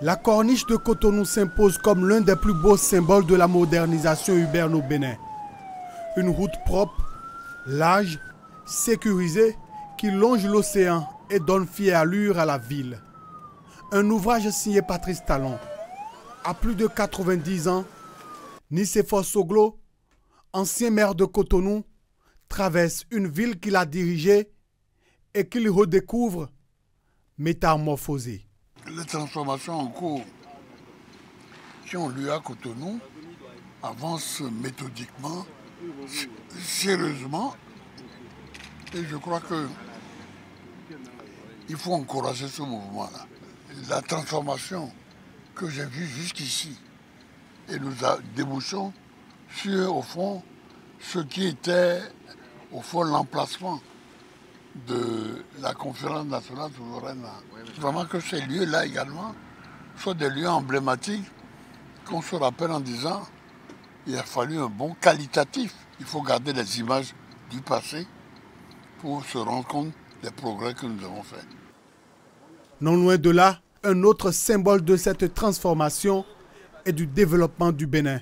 La corniche de Cotonou s'impose comme l'un des plus beaux symboles de la modernisation urbaine au Bénin. Une route propre, large, sécurisée, qui longe l'océan et donne fière allure à la ville. Un ouvrage signé Patrice Talon. À plus de 90 ans, Nicéphore Soglo, ancien maire de Cotonou, traverse une ville qu'il a dirigée et qu'il redécouvre métamorphosée. Les transformations en cours qui ont lieu à Cotonou avancent méthodiquement, sérieusement, et je crois qu'il faut encourager ce mouvement-là. La transformation que j'ai vue jusqu'ici, et nous débouchons sur, au fond, ce qui était, au fond, l'emplacement de la conférence nationale souveraine. Vraiment que ces lieux-là également soient des lieux emblématiques qu'on se rappelle en disant il a fallu un bon qualitatif. Il faut garder les images du passé pour se rendre compte des progrès que nous avons faits. Non loin de là, un autre symbole de cette transformation et du développement du Bénin,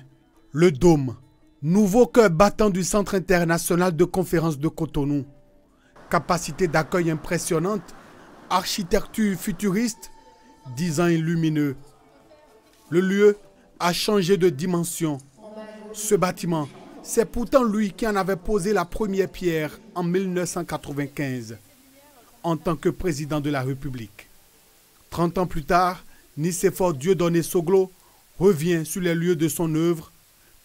le Dôme, nouveau cœur battant du Centre international de conférences de Cotonou. Capacité d'accueil impressionnante, architecture futuriste, design lumineux. Le lieu a changé de dimension. Ce bâtiment, c'est pourtant lui qui en avait posé la première pierre en 1995, en tant que président de la République. 30 ans plus tard, Nicéphore Dieudonné Soglo revient sur les lieux de son œuvre,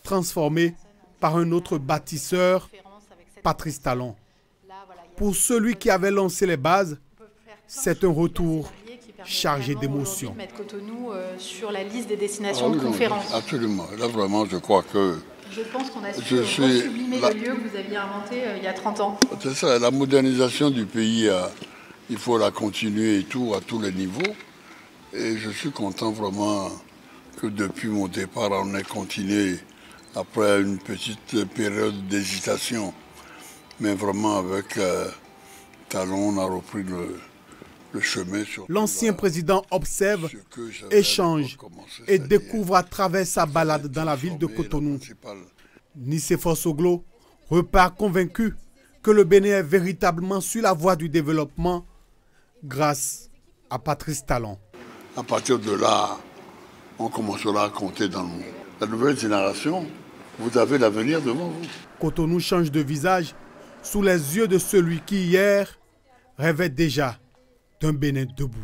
transformé par un autre bâtisseur, Patrice Talon. Pour celui qui avait lancé les bases, c'est un retour chargé d'émotions. Mettre Cotonou sur la liste des destinations de conférences. Absolument. Là, vraiment, je crois que... Je pense qu'on a su sublimer le lieu que vous aviez inventé il y a 30 ans. C'est ça, la modernisation du pays, il faut la continuer et tout, à tous les niveaux. Et je suis content vraiment que depuis mon départ, on ait continué après une petite période d'hésitation. Mais vraiment, avec Talon, on a repris le chemin. L'ancien président observe, échange et découvre à travers sa balade dans la ville de Cotonou. Nicéphore Soglo repart convaincu que le Bénin est véritablement sur la voie du développement grâce à Patrice Talon. À partir de là, on commencera à compter dans la nouvelle génération. Vous avez l'avenir devant vous. Cotonou change de visage sous les yeux de celui qui hier rêvait déjà d'un Bénin debout.